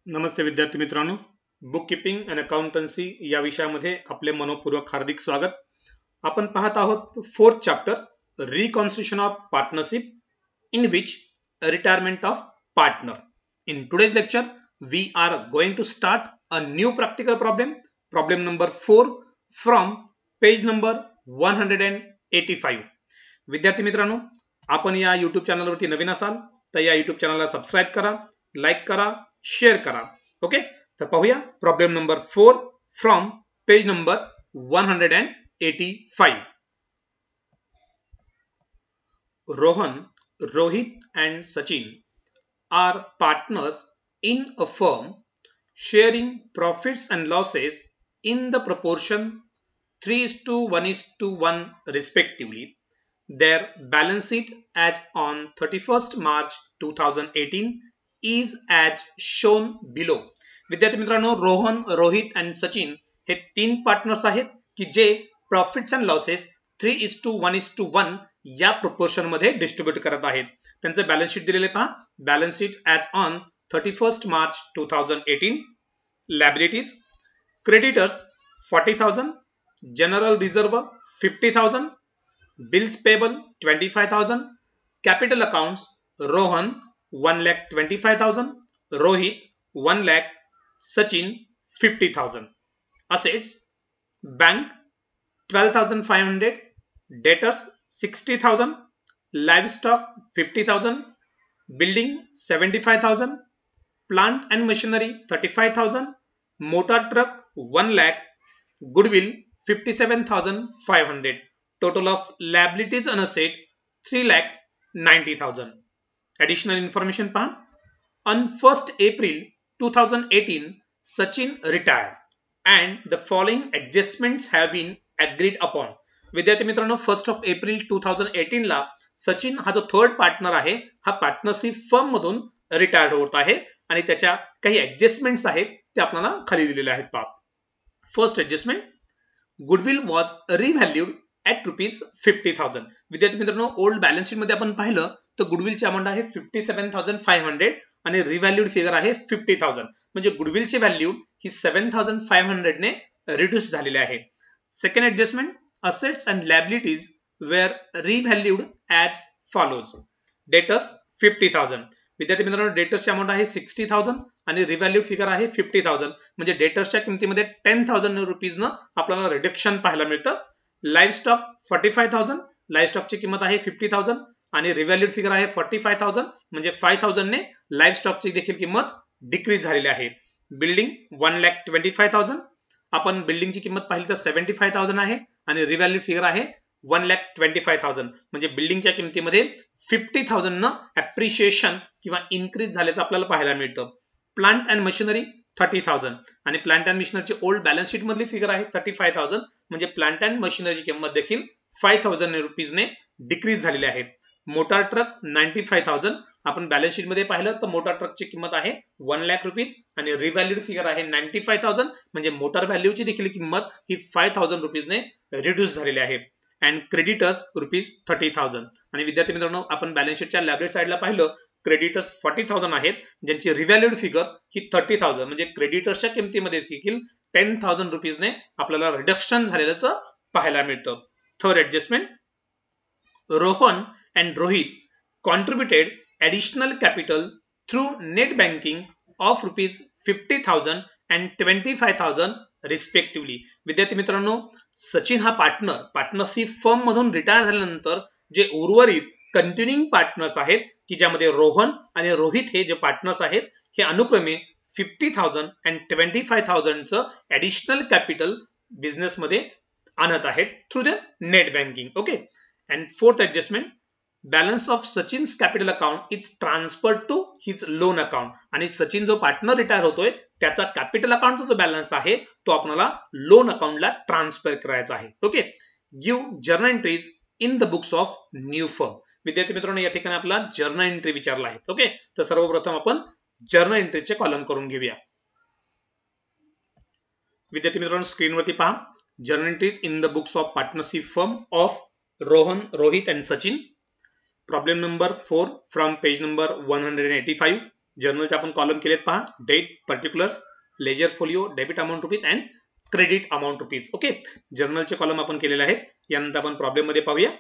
नमस्ते विद्यार्थी मित्रांनो, book keeping and accountancy या विषयामध्ये आपले मनपूर्वक हार्दिक स्वागत. आपण पाहत आहोत fourth chapter reconstitution of partnership in which retirement of partner. In today's lecture we are going to start a new practical problem number 4 from page number 185. विद्यार्थी मित्रांनो, आपण या YouTube चॅनलवरती नवीन असाल तर या YouTube चॅनलला सबस्क्राइब करा, लाईक करा, शेअर करा. ओके, तर पाहूया problem number 4 from page number 185. Rohan, Rohit and Sachin are partners in a firm sharing profits and losses in the proportion 3:1:1 respectively. Their balance sheet as on 31st March 2018 is as shown below. विद्यार्थी मित्रांनो, रोहन, रोहित आणि सचिन हे तीन partners आहेत की जे profits and losses 3:1:1 या proportion मध्ये डिस्ट्रीब्यूट करत आहेत. त्यांचे बॅलन्स शीट दिलेले पहा. Balance sheet as on 31st March 2018. Liabilities, creditors 40,000, general reserve 50,000, bills payable 25,000, capital accounts Rohan 1,25,000, Rohit 1 lakh, Sachin 50,000. Assets, bank 12,500, debtors 60,000, livestock 50,000, building 75,000, plant and machinery 35,000, motor truck 1 lakh, goodwill 57,500. Total of liabilities and asset 3,90,000. Additional information पहा. On 1st April 2018, Sachin retired and the following adjustments have been agreed upon. विद्यार्थी मित्रांनो, 1st of April 2018 ला सचिन हा जो third partner आहे हा partnership firm मधून retired होत आहे आणि त्याच्या काही ऍडजस्टमेंट्स आहेत ते आपल्याला खाली दिलेले आहेत. पहा. First adjustment, goodwill was revalued at rupees 50,000. विद्यार्थी मित्रांनो, ओल्ड बॅलन्स शीट मध्ये आपण पाहिलं तर गुडविलची अमाउंट आहे 57,500 आणि रिव्हॅल्यूड फिगर आहे 50,000. म्हणजे गुडविलची व्हॅल्यू ही 7,500 ने रिड्यूस झालेली आहे. Second adjustment, assets and liabilities were revalued as follows. Debtors 50,000. विद्यार्थी मित्रांनो, डेटर्सची अमाउंट आहे 60,000 आणि रिव्हॅल्यूड फिगर आहे 50,000. म्हणजे डेटर्सच्या किमतीमध्ये 10,000 रुपीजनं आपल्याला रिडक्शन पाहायला मिळतं. लाईव्हस्टॉक 45,000, लाईव्हस्टॉकची किंमत आहे 50,000 आणि रिव्हॅल्यूड फिगर आहे 45,000. म्हणजे 5,000 ने लाईव्हस्टॉकची देखील किंमत डिक्रीज झालेली आहे. बिल्डिंग 1,25,000. आपण बिल्डिंगची किंमत पाहिली तर 75,000 आहे आणि रिव्हॅल्यूड फिगर आहे 1,25,000. म्हणजे बिल्डिंगच्या किमतीमध्ये 50,000 न ऍप्रिशिएशन किंवा इन्क्रीज झाल्याचं आपल्याला पाहायला मिळतं. प्लांट अँड मशिनरी 30,000 आणि प्लांट अँड मशिनरीची ओल्ड बॅलन्स शीट मधली फिगर आहे 35,000. म्हणजे प्लांट अँड मशिनरीची किंमत देखील 5,000 रुपीजने डिक्रीज झालेली आहे. Motor truck 95,000. आपण बॅलन्स शीट मध्ये पाहिलं तर मोटार ट्रकची किंमत आहे 1 लाख रुपीज आणि रिव्हॅल्यूड फिगर आहे 95,000. म्हणजे मोटार व्हॅल्यूची देखील किंमत ही 5,000 रुपीजने रिड्यूस झालेली आहे. And creditors rupees 30,000. आणि विद्यार्थी मित्रांनो, आपण बॅलन्स शीटच्या लायबिलिटी साइडला पाहिलं क्रेडिटर्स 40,000 आहेत ज्यांची रिव्हॅल्यूड फिगर ही 30,000. म्हणजे क्रेडिटर्सच्या किमतीमध्ये देखील 10,000 रुपीजने आपल्याला रिडक्शन झालेलं पाहायला मिळतं. Third adjustment, Rohan and Rohit contributed additional capital through net banking of rupees 50,000 and 25,000 respectively. विद्यार्थी मित्रांनो, सचिन हा पार्टनरशिप फर्म मधून रिटायर झाल्यानंतर जे उर्वरित कंटिन्यूइंग पार्टनर्स आहेत की ज्यामध्ये रोहन आणि रोहित हे जे पार्टनर्स आहेत हे अनुक्रमे 50,000 अँड 25,000 ऍडिशनल कॅपिटल बिझनेस मध्ये आणत आहेत through the net banking. Okay. And fourth adjustment, balance of Sachin's capital account is transferred to his loan account. आणि सचिन जो पार्टनर रिटायर होतोय त्याचा कॅपिटल अकाउंटचा जो बॅलन्स आहे तो आपल्याला लोन अकाउंटला ट्रान्सफर करायचा आहे. Okay. Give journal entries in the books of new firm. विद्यार्थी मित्रांनो, या ठिकाणी आपला जर्नल एंट्री विचारला आहे. ओके. तर सर्वप्रथम आपण जर्नल एंट्रीचे कॉलम करून घेऊया. विद्यार्थी मित्रांनो, स्क्रीनवरती पहा journal entries in the books of partnership firm of Rohan, Rohit and Sachin. Problem number 4 from page number 185. जर्नलचे आपण कॉलम केलेत पहा, date, particulars, ledger folio, debit amount rupees and credit amount rupees. Okay, जर्नलचे कॉलम आपण केलेले आहेत. यानंतर आपण प्रॉब्लेम मध्ये पाहूया.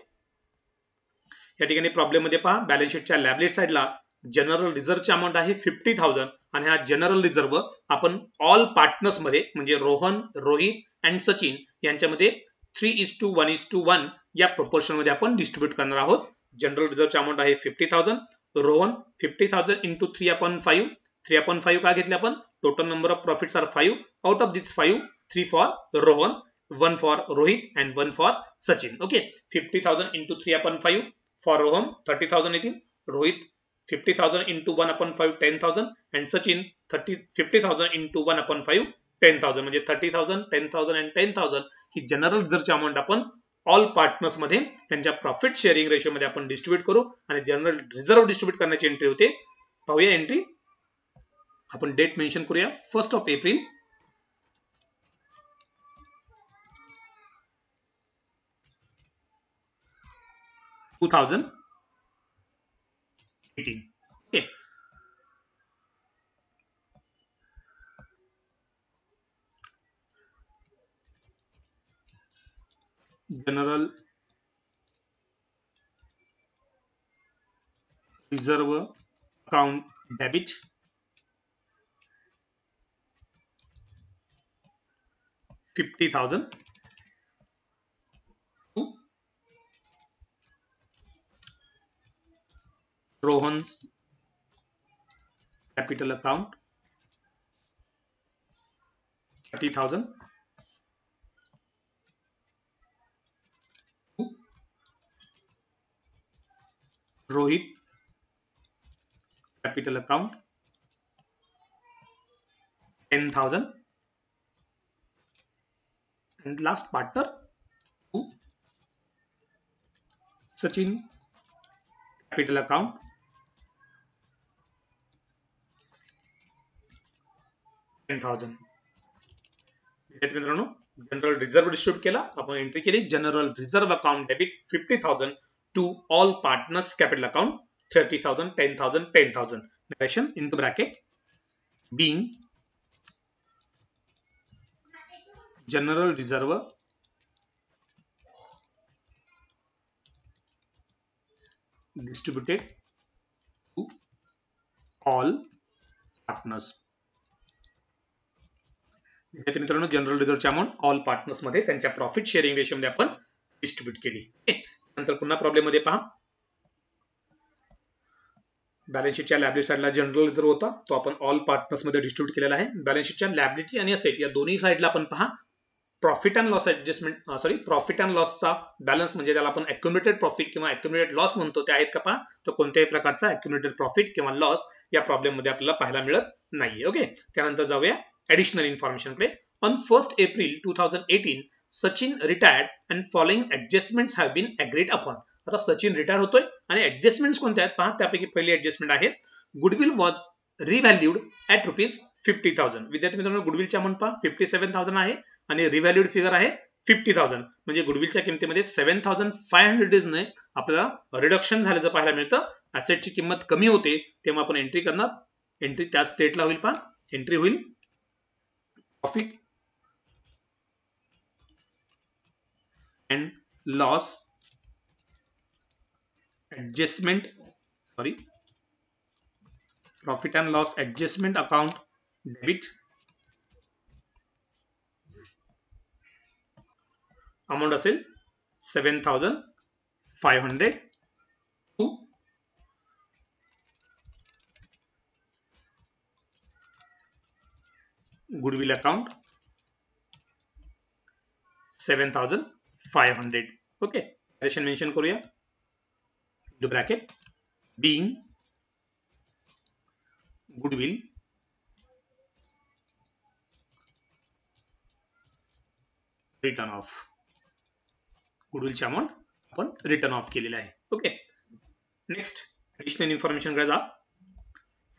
या ठिकाणी प्रॉब्लेम मध्ये पहा, बॅलन्स शीटच्या लॅबलेट साइडला जनरल रिझर्वची अमाऊंट आहे 50,000 आणि हा जनरल रिझर्व आपण ऑल पार्टनर्स मध्ये म्हणजे रोहन, रोहित अँड सचिन यांच्यामध्ये 3:1:1 या प्रोपोर्शन मध्ये आपण डिस्ट्रीब्यूट करणार आहोत. जनरल रिझर्वची अमाऊंट आहे 50,000. रोहन 50,000 into 3/5. 3/5 का घेतले आपण? Total number of profits are 5. Out of this 5, 3 for Rohan, 1 for Rohit and 1 for Sachin. Okay, 50,000 into 3/5 for Rohan 30,000 येतील. Rohit 50,000 into 1/5 10,000 and Sachin 50,000 into 1/5 10,000 म्हणजे 30,000, 10,000 and 10,000 ही जनरल रिझर्वची अमाऊंट आपण ऑल पार्टनर्स मध्ये त्यांच्या प्रॉफिट शेअरिंग रेशो मध्ये आपण डिस्ट्रीब्यूट करू आणि जनरल रिझर्व डिस्ट्रीब्यूट करण्याची एंट्री होते. पाहूया एंट्री. आपण डेट मेन्शन करूया 1 April 2018. Okay. General reserve account debit $50,000 to Rohan's capital account 30,000 to Rohit capital account 10,000 and last partner to Sachin capital account 10,000. मित्रांनो, जनरल रिझर्व डिस्ट्रीब्यूट केला, आपण entry केली general reserve account debit 50,000 to all partners capital account 30,000 10,000 10,000. Narration into bracket being general reserve distributed to all partners. मित्रांनो, general रिझर्वची amount all partners मध्ये त्यांच्या profit sharing ratio मध्ये आपण distribute केली. नंतर पुन्हा प्रॉब्लेम मध्ये पहा, बॅलन्स शीटच्या लॅबिलिटी साइडला जनरल रिझर्व होता, तो आपण ऑल पार्टनर्स मध्ये डिस्ट्रीब्यूट केलेला आहे. बॅलन्स शीटच्या लॅबिलिटी आणि असेट या दोन्ही साइडला आपण पहा profit and loss adjustment profit and लॉसचा बॅलन्स म्हणजे त्याला आपण अक्युमुलेटेड प्रॉफिट किंवा अक्युमुलेटेड लॉस म्हणतो, ते आहेत का पहा. तर कोणत्याही प्रकारचा अक्युमुलेटेड प्रॉफिट किंवा लॉस या प्रॉब्लेम मध्ये आपल्याला पाहायला मिळत नाहीये. ओके, त्यानंतर जाऊया additional information कडे. On 1st April 2018, Sachin retired and following adjustments have been agreed upon. आता सचिन रिटायर होतोय आणि ऍडजस्टमेंट्स कोणत्या आहेत पहा. त्यापैकी पहिली ऍडजस्टमेंट आहे गुडविल वॉज रिव्हॅल्यूड ॲट ₹50,000. विद्यार्थी मित्रांनो, गुडविलची अमाऊंट पहा 57,000 आहे आणि रिव्हॅल्यूड फिगर आहे 50,000. म्हणजे गुडविलच्या किमतीमध्ये 7,500 ने आपल्याला रिडक्शन झाल्याचं पाहायला मिळतं. ऍसेटची किंमत कमी होते तेव्हा आपण एंट्री करणार. एंट्री त्याच डेटला होईल पहा. एंट्री होईल profit and loss adjustment profit and loss adjustment account debit amount असेल 7,500 to goodwill account 7,500. Okay, narration mention करूया into bracket being goodwill written off. गुडविलची अमाऊंट आपण रिटर्न ऑफ केलेली आहे. ओके, नेक्स्ट एडिशनल इन्फॉर्मेशन कडे जा.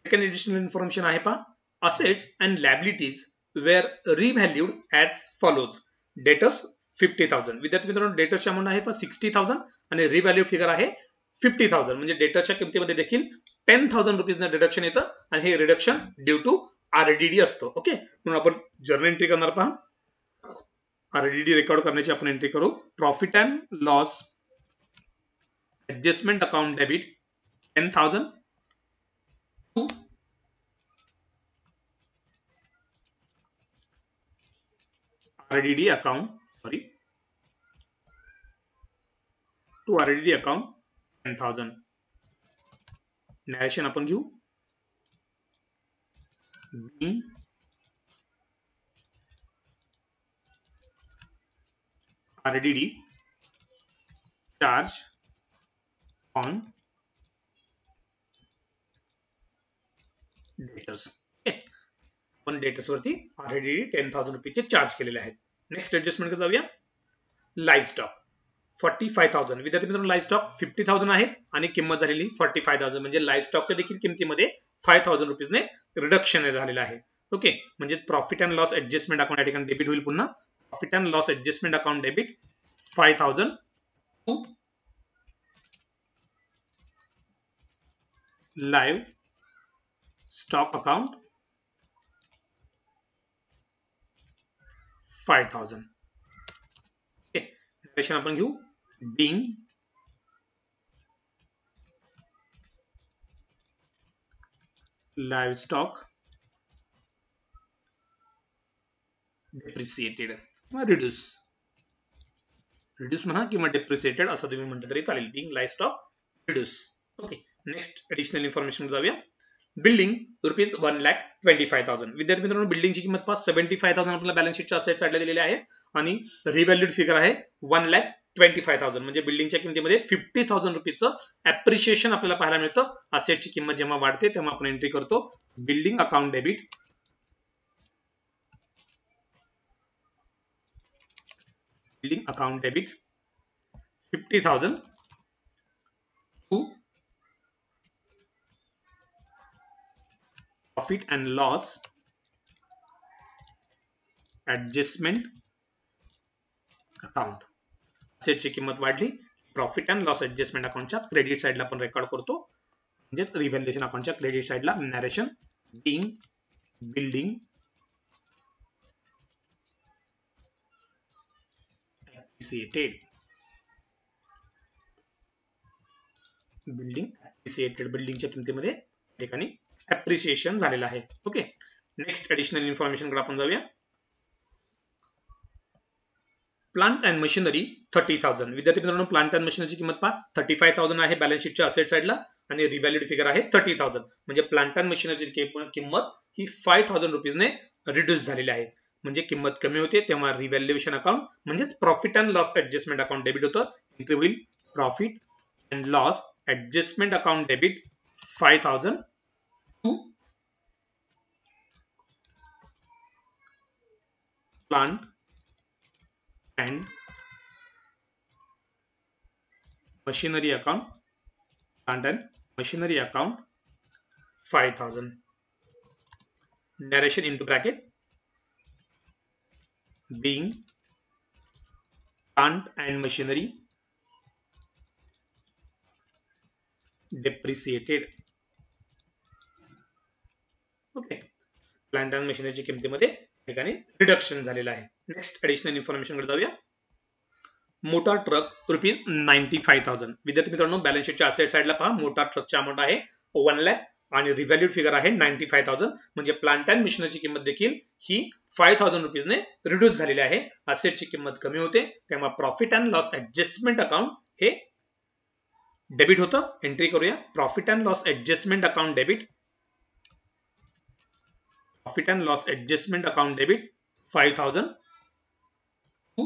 Second additional information आहे पहा, assets and liabilities were revalued as follows. Debtors 50,000. विद्यार्थी मित्रांनो, डेटर्सची अमाऊंट आहे 60,000 आणि रिव्हॅल्यू फिगर आहे 50,000 म्हणजे डेटर्सच्या किमतीमध्ये देखील 10,000 रुपीज डिडक्शन येतं आणि हे रिडक्शन ड्यू टू RDD असतं. ओके, म्हणून आपण जर्नल एंट्री करणार. पहा, RDD रेकॉर्ड करण्याची आपण एंट्री करू. Profit and loss adjustment account debit 10,000 to RDD account, to RDD account 10,000. Narration आपण घेऊ. being RDD charge on debtors. आपण डेटर्स वरती RDD 10,000 रुपये चार्ज केलेले आहेत. नेक्स्ट ऍडजस्टमेंट कडे जाऊया. Live stock 45,000. विद्यार्थी मित्रांनो, लाईव्ह स्टॉक 50,000 आहेत आणि किंमत झालेली 45,000 म्हणजे लाईव्ह स्टॉकच्या देखील किमतीमध्ये 5,000 रुपीजने रिडक्शन झालेलं आहे. ओके, म्हणजे profit and loss adjustment account या ठिकाणी डेबिट होईल. पुन्हा profit and loss adjustment account debit 5,000 to live stock account 5,000. Okay, narration आपण घेऊ. being livestock depreciated reduce म्हणा किंवा depreciated असं तुम्ही म्हटलं तरी चालेल. being livestock reduce. Okay, next additional information जाऊया. Building rupees 1,25,000. विद्यार्थी मित्रांनो, बिल्डिंगची किंमत 75,000 आपल्याला बॅलन्स शीटच्या असेट साईडला दिलेली आहे आणि रिव्हॅल्यूड फिगर आहे 1,25,000. म्हणजे बिल्डिंगच्या किमतीमध्ये 50,000 रुपीजचं ऍप्रिशिएशन आपल्याला पाहायला मिळतं. असेटची किंमत जेव्हा वाढते तेव्हा आपण एंट्री करतो. Building account debit building account debit 50,000 to profit and loss adjustment account. असेटची किंमत वाढली, प्रॉफिट अँड लॉस ऍडजस्टमेंट अकाउंटच्या क्रेडिट साइडला आपण रेकॉर्ड करतो. म्हणजेच रिव्हॅल्युएशन अकाउंटच्या क्रेडिट साइडला narration being building appreciated. Building appreciated, बिल्डिंगच्या किमतीमध्ये ठिकाणी ऍप्रिसिएशन झालेलं आहे. ओके, नेक्स्ट ऍडिशनल इन्फॉर्मेशन कडे आपण जाऊया. Plant and machinery 30,000. विद्यार्थी मित्रांनो, प्लांट अँड मशिनरीची किंमत पहा 35,000 आहे बॅलन्स शीटच्या असेट साइडला आणि रिव्हॅल्यूड फिगर आहे 30,000. म्हणजे प्लांट अँड मशिनरीची किंमत ही 5,000 रुपीजने रिड्यूस झालेली आहे. म्हणजे किंमत कमी होते तेव्हा रिव्हॅल्युएशन अकाउंट म्हणजेच profit and loss adjustment account debit होतं. एंट्री होईल profit and loss adjustment account debit 5,000 to plant and machinery account, plant and machinery account 5,000. Narration into bracket being plant and machinery depreciated. Okay, plant and मशिनरीच्या किमतीमध्ये ठिकाणी reduction झालेलं आहे. Next additional information कडे जाऊया. Motor truck rupees 95,000. विद्यार्थी मित्रांनो, balance शीटच्या असेट साइडला पहा, मोटार ट्रकची अमाऊंट आहे 1 लाख आणि रिव्हॅल्यूड फिगर आहे 95,000. म्हणजे प्लांट अँड मशिनरीची किंमत देखील ही 5,000 रुपीजने रिड्यूस झालेली आहे. असेटची किंमत कमी होते तेव्हा profit and loss adjustment account हे डेबिट होतं. एंट्री करूया. Profit and loss adjustment account debit profit and loss adjustment account debit 5,000 to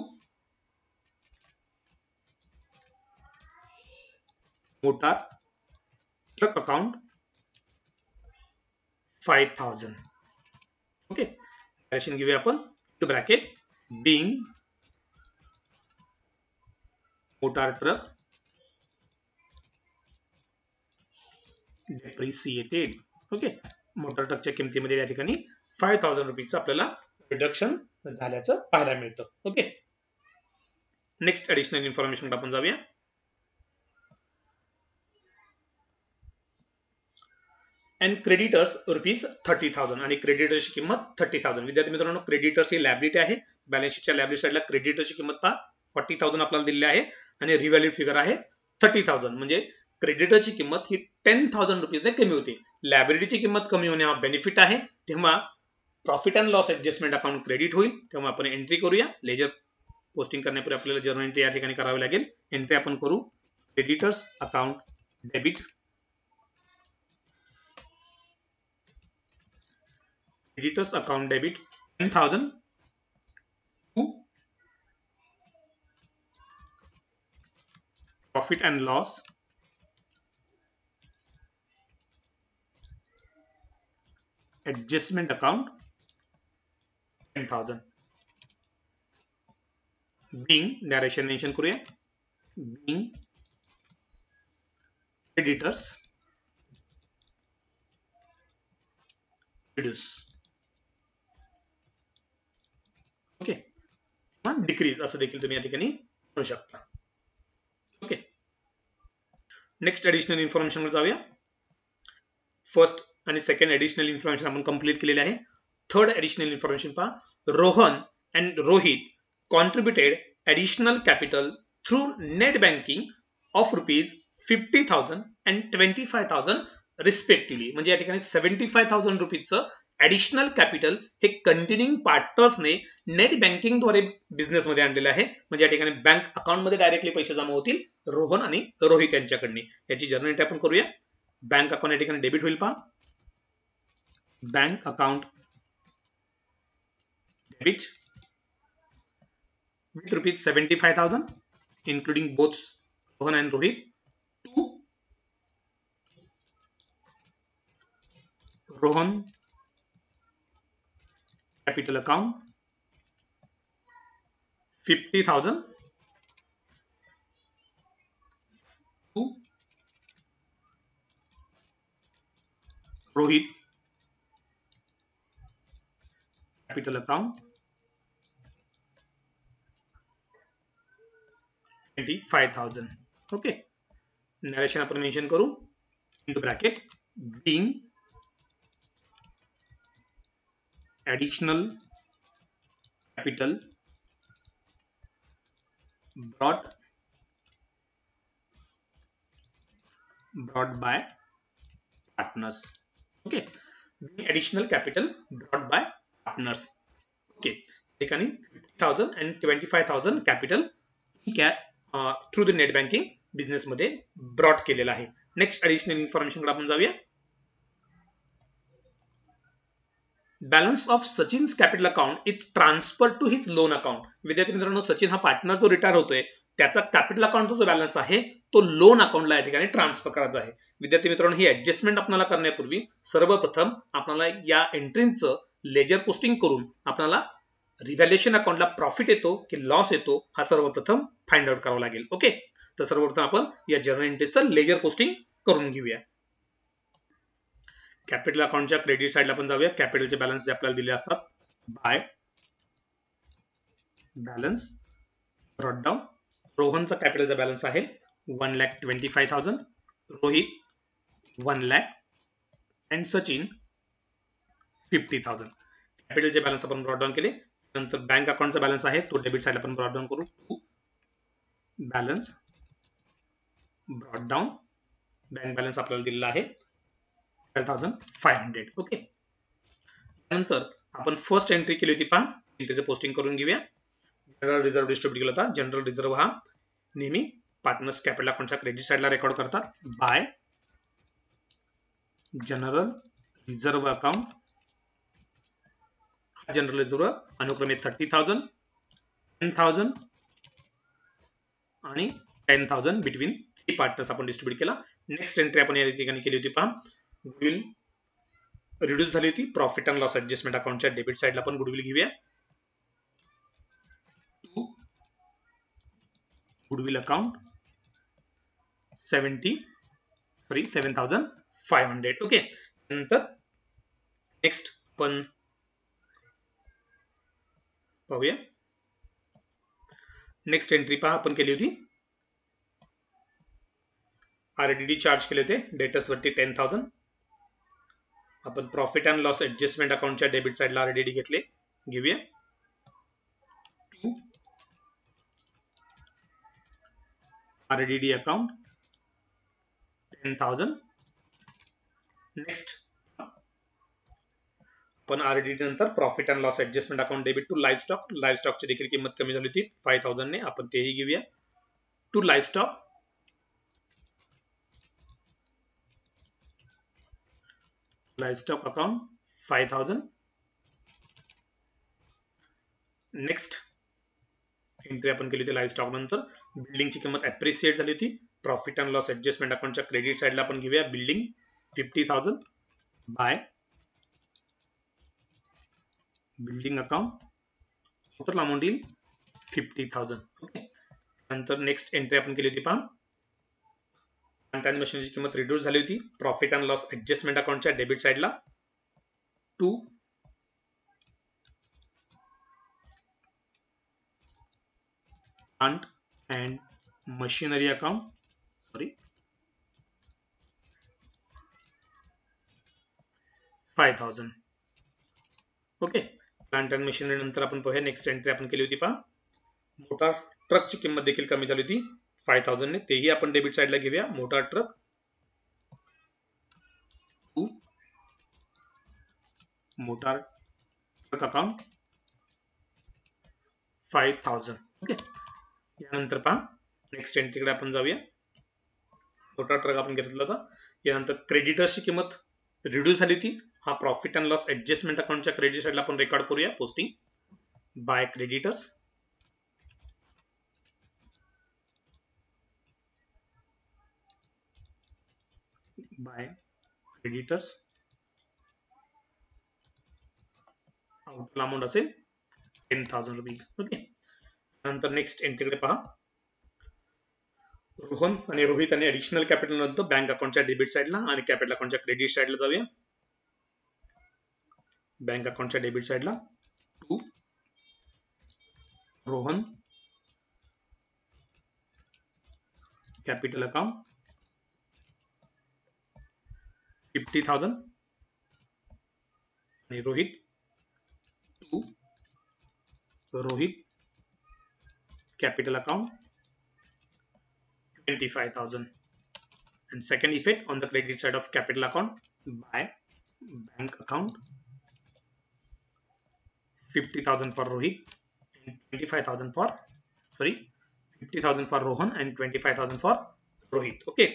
motor truck account 5,000. Okay, narration घेऊया आपण. To bracket being motor truck depreciated. Okay, motor ट्रकच्या किमतीमध्ये या ठिकाणी 5,000 रुपीजचं आपल्याला रिडक्शन झाल्याचं पाहायला मिळतं. ओके, नेक्स्ट ऍडिशनल इन्फॉर्मेशन आपण जाऊया. अँड क्रेडिटर्स ₹30,000 आणि क्रेडिटर्सची किंमत 30,000. विद्यार्थी मित्रांनो, क्रेडिटर्स ही लायबिलिटी आहे. बॅलन्स शीटच्या लायबिलिटी साईडला क्रेडिटर्सची किंमत पहा 40,000 आपल्याला दिलेली आहे आणि रिव्हॅल्यूड फिगर आहे 30,000. म्हणजे क्रेडिटरची किंमत ही ₹10,000 ने कमी होते. लायबिलिटीची किंमत कमी होणे हा बेनिफिट आहे. तेव्हा profit and loss adjustment account credit होईल. तेव्हा आपण एंट्री करूया. लेजर पोस्टिंग करण्यापूर्वी आपल्याला जर्नल एंट्री या ठिकाणी करावी लागेल. एंट्री आपण करू. Creditors account debit, creditors account debit 10,000 to profit and loss adjustment account 10,000. being narration mention करूया. being creditors reduce, okay, decrease असं देखील तुम्ही या ठिकाणी करू शकता. ओके, नेक्स्ट ऍडिशनल इन्फॉर्मेशन वर जाऊया. फर्स्ट आणि सेकंड ऍडिशनल इन्फॉर्मेशन आपण कंप्लीट केलेले आहे. थर्ड ऍडिशनल इन्फॉर्मेशन पहा. Rohan and Rohit contributed additional capital through net banking of ₹50,000 and 25,000 respectively. म्हणजे या ठिकाणी ₹75,000 ऍडिशनल कॅपिटल हे कंटिन्यूइंग पार्टनर्सने नेट बँकिंग द्वारे बिझनेस मध्ये आणलेलं आहे. म्हणजे या ठिकाणी बँक अकाउंट मध्ये डायरेक्टली पैसे जमा होतील रोहन आणि रोहित यांच्याकडे. याची जर्नल एंट्री आपण करूया. बँक अकाउंट या ठिकाणी डेबिट होईल पहा. Bank account debit with ₹75,000 including both Rohan and Rohit to Rohan capital account 50,000 to Rohit capital account 25,000. Okay, narration आपण मेन्शन करू. Into bracket being additional capital brought by partners. Okay, additional capital brought by partners. Okay, ठिकाणी 50,000 and 25,000 capital through the net banking business मध्ये brought केलेला आहे. Next additional information कडे आपण जाऊया. Balance of Sachin's capital account is transfer to his loan account. विद्यार्थी मित्रांनो, सचिन हा पार्टनर जो रिटायर होतोय त्याचा कॅपिटल अकाउंटचा जो बॅलन्स आहे तो लोन अकाउंटला या ठिकाणी ट्रान्सफर करायचा आहे. विद्यार्थी मित्रांनो, ही ऍडजस्टमेंट आपल्याला करण्यापूर्वी सर्वप्रथम आपल्याला या एंट्रीचं लेजर पोस्टिंग करून आपल्याला रिव्हॅल्युएशन अकाउंटला प्रॉफिट येतो की लॉस येतो हा सर्वप्रथम फाइंड आउट करावा लागेल. ओके, तर सर्वप्रथम आपण या जर्नल एंट्रीचं लेजर पोस्टिंग करून घेऊया. कॅपिटल अकाउंटच्या क्रेडिट साइडला आपण जाऊया. कॅपिटलचे बॅलन्स जे आपल्याला दिले असतात बाय बॅलन्स ब्रॉट डाऊन. रोहनचा कॅपिटलचा बॅलन्स आहे 1,25,000, रोहित 1 लाख अँड सचिन 50,000. कॅपिटलचे बॅलन्स आपण ब्रॉट डाऊन केले. नंतर बँक अकाउंटचा बॅलन्स आहे तो डेबिट साइडला आपण ब्रॉट डाऊन करू. Balance brought down. Bank balance आपल्याला दिलेला आहे 12,500. ओके, त्यानंतर आपण फर्स्ट एंट्री केली होती पहा. एंट्रीचं पोस्टिंग करून घेऊया. जनरल रिझर्व्ह डिस्ट्रीब्यूट केला होता. जनरल रिझर्व्ह हा नेहमी पार्टनर्स कॅपिटल अकाउंटच्या क्रेडिट साइडला रेकॉर्ड करतात. Bye general reserve account. General reserve अनुक्रमे 30,000, 10,000 आणि 10,000 बिटवीन ही पार्टनर्स आपण डिस्ट्रीब्यूट केला. नेक्स्ट एंट्री आपण या ठिकाणी केली होती पहा. गुडविल रिड्यूस झाली होती. प्रॉफिट अँड लॉस ऍडजस्टमेंट अकाउंटच्या डेबिट साइडला आपण गुडविल घेऊया. Goodwill account 7,500. ओके, नंतर नेक्स्ट आपण पाहूया. नेक्स्ट एंट्री पहा आपण केली होती. आरडीडी चार्ज केले होते डेटर्स वरती 10,000. आपण प्रॉफिट अँड लॉस ऍडजस्टमेंट अकाउंटच्या डेबिट साइडला आरडीडी घेतले, घेऊया टू आरडीडी अकाउंट 10,000. नेक्स्ट पण आरडीडी नंतर profit and loss adjustment account debit to live स्टॉकची देखील किंमत कमी झाली होती 5,000 ने, आपण तेही घेऊया to live stock account 5,000. Next entry आपण केली होती लाईव्ह स्टॉक नंतर बिल्डिंगची किंमत अप्रिशिएट झाली होती, प्रॉफिट अँड लॉस ऍडजस्टमेंट अकाउंटच्या क्रेडिट साइडला आपण घेऊया building 50,000 by building account, total amount येईल 50,000. ओके. नंतर नेक्स्ट एंट्री आपण केली होती पहा प्लांट अँड मशिनरीची किंमत रिड्यूस झाली होती, प्रॉफिट अँड लॉस ऍडजस्टमेंट अकाउंटच्या डेबिट साइडला to plant and machinery account 5,000. Okay. Plant and machinery नंतर आपण पाहूया नेक्स्ट एंट्री आपण केली होती पहा मोटार ट्रकची किंमत देखील कमी झाली होती 5,000 ने, तेही आपण डेबिट साइडला घेऊया motor truck to motor truck account 5,000. Okay. यानंतर पहा नेक्स्ट एंट्रीकडे आपण जाऊया, मोटार ट्रक आपण घेतला होता. यानंतर क्रेडिटर्सची किंमत रिड्यूस झाली होती, हा प्रॉफिट अँड लॉस ऍडजस्टमेंट अकाउंटच्या क्रेडिट साइडला आपण रेकॉर्ड करूया posting by creditors total amount असेल 10,000 रुपीज. ओके. नंतर नेक्स्ट एंट्रीकडे पहा रोहन आणि रोहित आणि ऍडिशनल कॅपिटल नंतर बँक अकाउंटच्या डेबिट साइडला आणि कॅपिटल अकाउंटच्या क्रेडिट साइडला जाऊया. बँक अकाउंटच्या डेबिट साइडला टू रोहन कॅपिटल अकाउंट 50,000 आणि Rohit to Rohit capital account 25,000. And second effect on the credit side of capital account by bank account 50,000 for Rohit and 25,000 for 50,000 for Rohan and 25,000 for Rohit. Okay.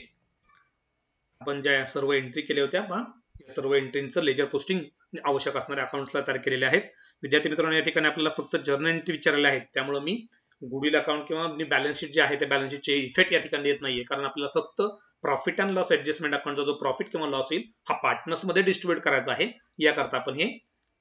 आपण ज्या सर्व entry केल्या होत्या पहा या सर्व एंट्रींचं लेजर पोस्टिंग आवश्यक असणाऱ्या अकाउंट्सला तयार केलेले आहेत. विद्यार्थी मित्रांनो या ठिकाणी आपल्याला फक्त जर्नल एंट्री विचारलेल्या आहेत, त्यामुळे मी गुडविल अकाउंट किंवा बॅलन्स शीट जे आहे त्या बॅलन्स शीटचे इफेक्ट या ठिकाणी देत नाहीये, कारण आपल्याला फक्त प्रॉफिट अँड लॉस ऍडजस्टमेंट अकाउंटचा जो प्रॉफिट किंवा लॉस येईल हा पार्टनर्स मध्ये डिस्ट्रीब्यूट करायचा आहे. याकरता आपण हे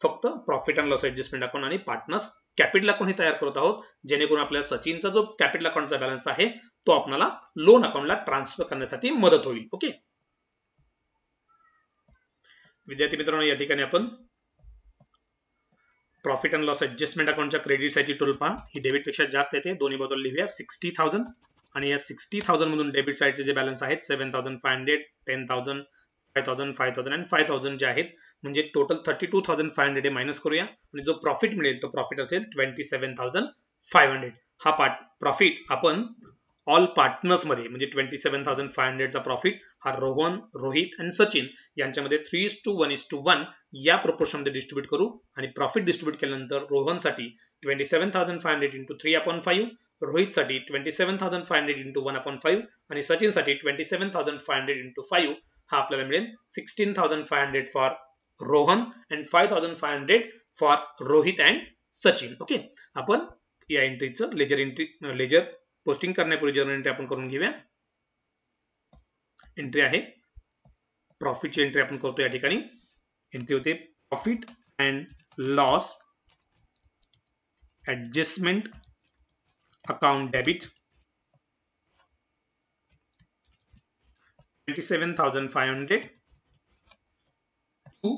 फक्त profit and loss adjustment account आणि पार्टनर्स कॅपिटल अकाउंट हे तयार करत आहोत, जेणेकरून आपल्याला सचिनचा जो कॅपिटल अकाउंटचा बॅलन्स आहे तो आपल्याला लोन अकाउंटला ट्रान्सफर करण्यासाठी मदत होईल. ओके. विद्यार्थी मित्रांनो या ठिकाणी आपण प्रॉफिट अँड लॉस ऍडजस्टमेंट अकाउंटच्या क्रेडिट साइडची टोटल पहा ही डेबिट पेक्षा जास्त येते, दोन्ही बाजूला लिहूया 60,000 आणि या 60,000 मधून डेबिट साइडचे जे बॅलन्स आहेत 7,500 10,000 5,000 5,000 आणि 5,000 जे आहेत म्हणजे टोटल 32,500 हे मायनस करूया आणि जो प्रॉफिट मिळेल तो प्रॉफिट असेल 27,500. हा प्रॉफिट आपण ऑल पार्टनर्स मध्ये म्हणजे 27,500 चा प्रॉफिट हा रोहन रोहित आणि सचिन यांच्यामध्ये 3:1:1 या प्रोपोर्शन मध्ये डिस्ट्रीब्यूट करू आणि प्रॉफिट डिस्ट्रीब्यूट केल्यानंतर रोहनसाठी 27,500 into 3/5, रोहितसाठी 27,500 into 1/5 आणि सचिनसाठी 27,500 into 5 हा आपल्याला मिळेल 16,500 for Rohan and 5,500 for Rohit and Sachin. Okay. आपण या एंट्रीचं लेजर पोस्टिंग करण्यापूर्वी जर्नल एंट्री आपण करून घेऊया. एंट्री आहे प्रॉफिटची एंट्री आपण करतो. या ठिकाणी एंट्री होते profit and loss adjustment account debit 27,500 to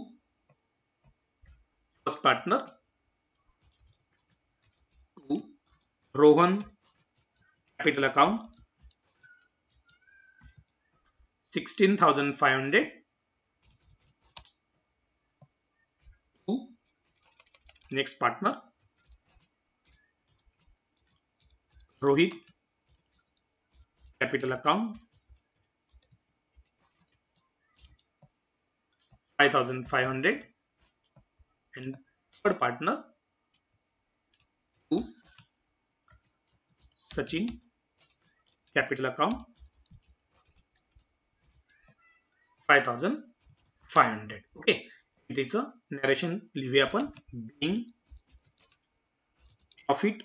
first partner to Rohan capital account 16,500 next partner Rohit, capital account 5,500, and third partner to Sachin, capital account 5,500. Okay, it is a narration लिहूया आपण being profit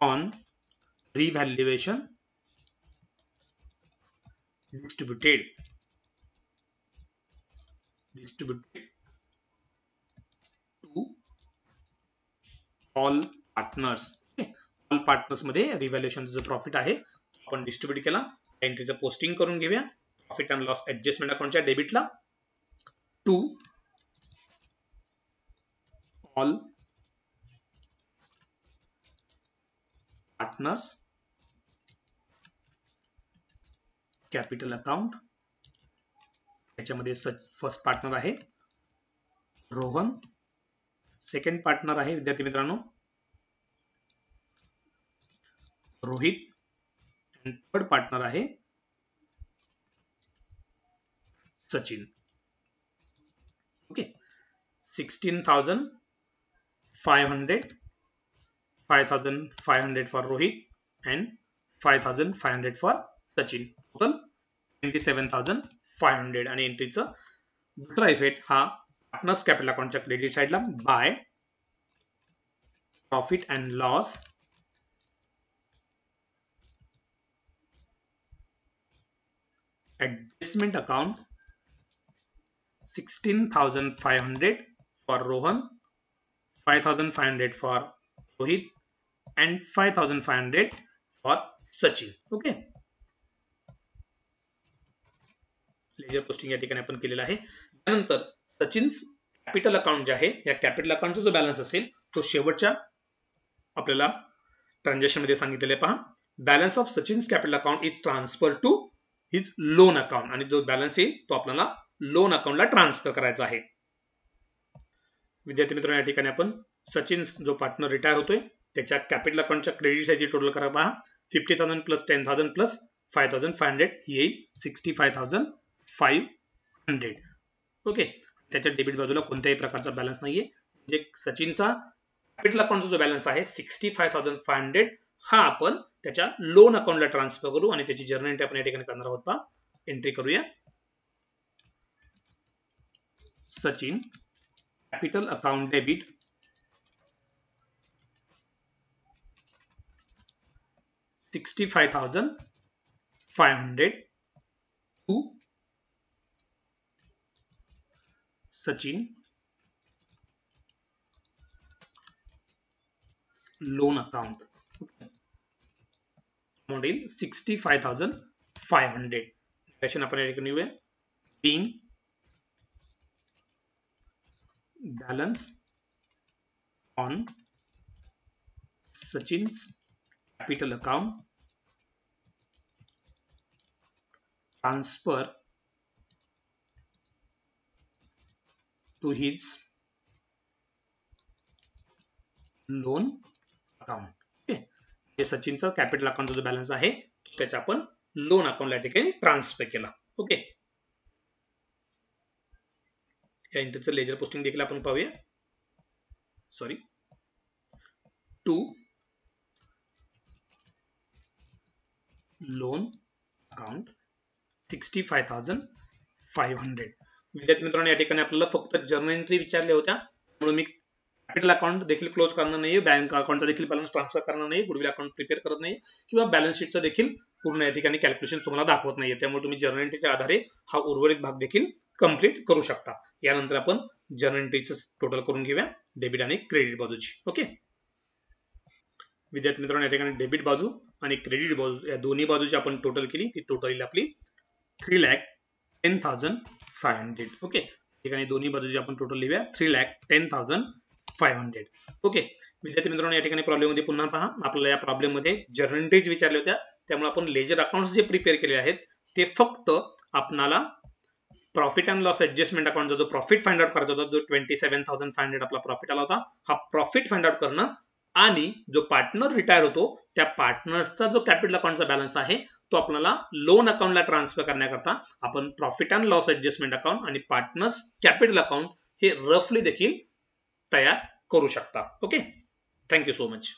on revaluation distributed to all partners. Okay, all partners मध्ये revaluation जो profit आहे आपण distribute केला. एंट्रीचं posting करून घेऊया. प्रॉफिट अँड लॉस ऍडजस्टमेंट अकाउंटच्या डेबिटला to all partners capital account. याच्यामध्ये फर्स्ट पार्टनर आहे रोहन, सेकंड पार्टनर आहे विद्यार्थी मित्रांनो रोहित, आणि थर्ड पार्टनर आहे Sachin. Okay, 16,500, 5,500 for Rohit and 5,500 for Sachin. Total 27,500. आणि एंट्रीचा दुसरा इफेक्ट हा पार्टनर्स कॅपिटल अकाउंटच्या क्रेडिट साइडला by profit and loss adjustment account 16,500 for Rohan, 5,500 for Rohit and 5,500 for Sachin. Okay, ledger posting या ठिकाणी आपण केलेला आहे. त्यानंतर सचिन कॅपिटल अकाउंट जे आहे या कॅपिटल अकाउंटचा जो बॅलन्स असेल तो शेवटच्या आपल्याला ट्रान्झॅक्शन मध्ये सांगितलेले पहा. Balance of Sachin's capital account is transfer to his loan account, आणि जो बॅलन्स येईल तो आपल्याला लोन अकाउंटला ट्रान्सफर करायचा आहे. विद्यार्थी मित्रांनो या ठिकाणी आपण सचिन जो पार्टनर रिटायर होतोय त्याच्या कॅपिटल अकाउंटच्या क्रेडिट साईडची टोटल करा पहा. 50,000 प्लस 10,000 प्लस 5,500 येईल 65,500. ओके, त्याच्या डेबिट बाजूला कोणत्याही प्रकारचा बॅलन्स नाहीये. म्हणजे सचिनचा कॅपिटल अकाउंटचा जो बॅलन्स आहे 65,500 हा आपण त्याच्या लोन अकाउंटला ट्रान्सफर करू, आणि त्याची जर्नल एंट्री आपण या ठिकाणी करणार आहोत पहा. एंट्री करूया. Sachin capital account debit 65,500 to Sachin loan account. Amount येईल 65,500. क्वेश्चन आपण या ठिकाणी येऊया. Being balance on Sachin's capital account transfer to his loan account. Okay, सचिनचा कॅपिटल अकाउंटचा जो बॅलन्स आहे त्याचा आपण लोन अकाउंटला या ठिकाणी ट्रान्सफर केला. ओके, या एंट्रीचं लेजर पोस्टिंग देखील आपण पाहूया. Sorry, to loan account 65,500. विद्यार्थी मित्रांनो या ठिकाणी आपल्याला फक्त जर्नल एंट्री विचारल्या होत्या, म्हणून मी कॅपिटल अकाउंट देखील क्लोज करणार नाही, बँक अकाउंटचा देखील बॅलन्स ट्रान्सफर करणार नाही, गुडविल अकाउंट प्रिपेअर करत नाही, किंवा बॅलन्स शीटचा देखील पूर्ण या ठिकाणी कॅल्क्युलेशन तुम्हाला दाखवत नाहीये. त्यामुळे तुम्ही जर्नल एंट्रीच्या आधारे हा उर्वरित भाग देखील कंप्लीट करू शकता. यानंतर आपण जर्नल एंट्रीचं टोटल करून घेऊया डेबिट आणि क्रेडिट बाजूची. ओके, विद्यार्थी मित्रांनो या ठिकाणी डेबिट बाजू आणि क्रेडिट बाजू या दोन्ही बाजूची आपण टोटल केली, ती टोटल येईल आपली 3,10,500. ओके, ठिकाणी दोन्ही बाजूची आपण टोटल लिहूया 3,10,500. ओके, विद्यार्थी मित्रांनो या ठिकाणी प्रॉब्लेम मध्ये पुन्हा पहा. आपल्याला या प्रॉब्लेम मध्ये जर्नल एंट्रीज विचारल्या होत्या, त्यामुळे आपण लेजर अकाउंट्स जे प्रिपेअर केले आहेत ते फक्त आपणाला प्रॉफिट अँड लॉस ऍडजस्टमेंट अकाउंटचा जो प्रॉफिट फाइंड आउट करायचा होता, जो 27,500 आपला प्रॉफिट आला होता, हा प्रॉफिट फाइंड आउट करणं आणि जो पार्टनर रिटायर होतो त्या पार्टनरचा जो कॅपिटल अकाउंटचा बॅलन्स आहे तो आपल्याला लोन अकाउंटला ट्रान्सफर करण्याकरता आपण profit and loss adjustment account आणि पार्टनर्स कॅपिटल अकाउंट हे रफली देखील तयार करू शकता. Okay, thank you so much.